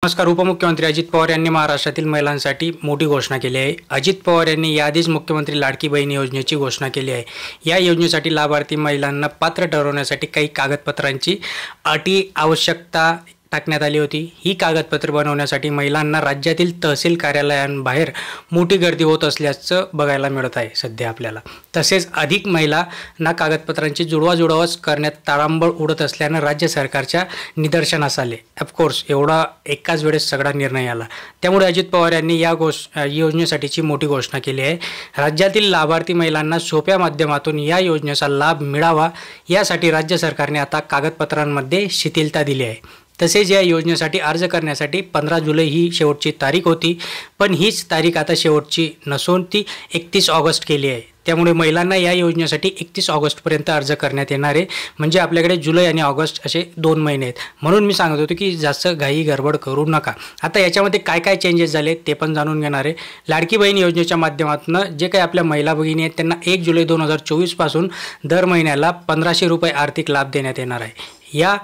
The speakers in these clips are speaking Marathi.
नमस्कार. उपमुख्यमंत्री अजित पवार यांनी महाराष्ट्रातील महिलांसाठी मोठी घोषणा केली आहे. अजित पवार यांनी याआधीच मुख्यमंत्री लाडकी बहीण योजनेची घोषणा केली आहे. या योजनेसाठी लाभार्थी महिलांना पात्र ठरवण्यासाठी काही कागदपत्रांची अटी आवश्यकता टाकण्यात आली होती. ही कागदपत्रे बनवण्यासाठी महिलांना राज्यातील तहसील कार्यालयांबाहेर मोठी गर्दी होत असल्याचं बघायला मिळत आहे सध्या आपल्याला. तसेच अधिक महिलांना कागदपत्रांची जुळवाजुळवच करण्यात ताळंबळ उडत असल्यानं राज्य सरकारच्या निदर्शनास आले. ऑफकोर्स एवढा एकाच वेळेस सगळा निर्णय आला. त्यामुळे अजित पवार यांनी या योजनेसाठीची मोठी घोषणा केली आहे. राज्यातील लाभार्थी महिलांना सोप्या माध्यमातून या योजनेचा लाभ मिळावा यासाठी राज्य सरकारने आता कागदपत्रांमध्ये शिथिलता दिली आहे. तसेच या योजनेसाठी अर्ज करण्यासाठी 15 जुलै ही शेवटची तारीख होती, पण हीच तारीख आता शेवटची नसून ती 31 ऑगस्ट केली आहे. त्यामुळे महिलांना या योजनेसाठी 31 ऑगस्टपर्यंत अर्ज करण्यात येणार आहे. म्हणजे आपल्याकडे जुलै आणि ऑगस्ट असे 2 महिने आहेत. म्हणून मी सांगत होतो की जास्त घाई गडबड करू नका. आता याच्यामध्ये काय काय चेंजेस झाले ते पण जाणून घेणार आहे. लाडकी बहीण योजनेच्या माध्यमातून जे काही आपल्या महिला भगिनी आहेत त्यांना 1 जुलै 2024 पासून दर महिन्याला 1500 रुपये आर्थिक लाभ देण्यात येणार आहे. या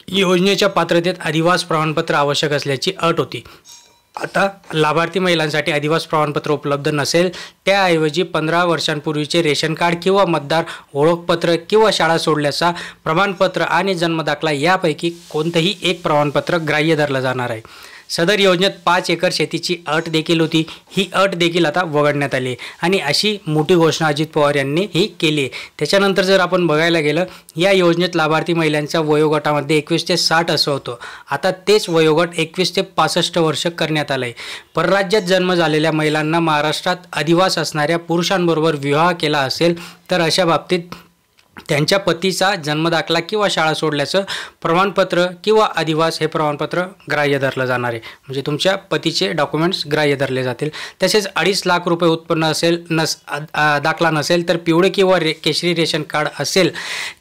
योजनेच्या पात्रतेत अधिवास प्रमाणपत्र आवश्यक असल्याची अट होती. आता लाभार्थी महिलांसाठी अधिवास प्रमाणपत्र उपलब्ध नसेल त्याऐवजी 15 वर्षांपूर्वीचे रेशन कार्ड किंवा मतदार ओळखपत्र किंवा शाळा सोडल्याचा प्रमाणपत्र आणि जन्मदाखला यापैकी कोणतंही एक प्रमाणपत्र ग्राह्य धरलं जाणार आहे. सदर योजनेत 5 एकर शेतीची अट देखील होती. ही अट देखील आता वगळण्यात आली आणि अशी मोठी घोषणा अजित पवार यांनी ही केली आहे. त्याच्यानंतर जर आपण बघायला गेलं या योजनेत लाभार्थी महिलांच्या वयोगटामध्ये 21 ते 60 असं होतं. आता तेच वयोगट 21 ते 65 वर्ष करण्यात आलं आहे. परराज्यात जन्म झालेल्या महिलांना महाराष्ट्रात अधिवास असणाऱ्या पुरुषांबरोबर विवाह केला असेल तर अशा बाबतीत त्यांच्या पतीचा जन्मदाखला किंवा शाळा सोडल्याचं प्रमाणपत्र किंवा अधिवास हे प्रमाणपत्र ग्राह्य धरलं जाणार आहे. म्हणजे तुमच्या पतीचे डॉक्युमेंट्स ग्राह्य धरले जातील. तसेच 2.5 लाख रुपये उत्पन्न असेल दाखला नसेल तर पिवळे किंवा केशरी रेशन कार्ड असेल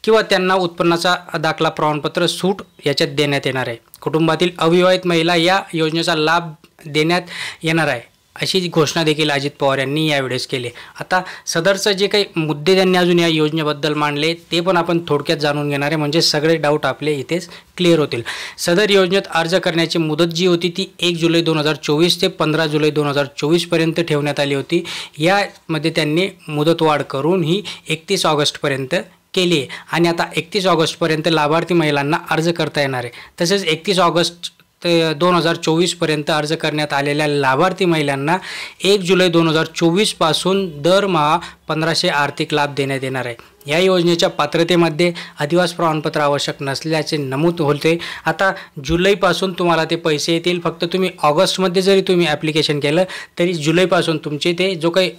किंवा त्यांना उत्पन्नाचा दाखला प्रमाणपत्र सूट याच्यात देण्यात येणार आहे. कुटुंबातील अविवाहित महिला या योजनेचा लाभ देण्यात येणार आहे अशी घोषणा देखील अजित पवार यांनी यावेळेस केली. आता सदरचं जे काही मुद्दे त्यांनी अजून या योजनेबद्दल मांडले ते पण आपण थोडक्यात जाणून घेणार आहे. म्हणजे सगळे डाऊट आपले इथेच क्लिअर होतील. सदर योजनेत अर्ज करण्याची मुदत जी होती ती 1 जुलै 2024 ते 15 जुलै 2024 पर्यंत ठेवण्यात आली होती. यामध्ये त्यांनी मुदतवाढ करून ही 31 ऑगस्टपर्यंत केली आहे आणि आता 31 ऑगस्टपर्यंत लाभार्थी महिलांना अर्ज करता येणार आहे. तसेच 31 ऑगस्ट 2024 पर्यंत अर्ज करण्यात आलेल्या लाभार्थी महिलांना 1 जुलै 2024 पासून दरमहा 1500 आर्थिक लाभ देण्यात येणार आहे. या योजनेच्या पात्रतेमध्ये अधिवास प्रमाणपत्र आवश्यक नसल्याचे नमूद होते. आता जुलैपासून तुम्हाला ते पैसे येतील. फक्त तुम्ही ऑगस्टमध्ये जरी तुम्ही ॲप्लिकेशन केलं तरी जुलैपासून तुमचे ते जो काही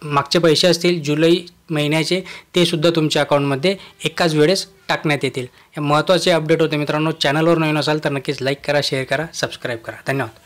मागचे पैसे असतील जुलै महिन्याचे ते सुद्धा तुमच्या अकाउंटमध्ये एकाच वेळेस टाकण्यात येतील. हे महत्त्वाचे अपडेट होते मित्रांनो. चॅनलवर नवीन असाल तर नक्कीच लाईक करा, शेअर करा, सबस्क्राईब करा. धन्यवाद.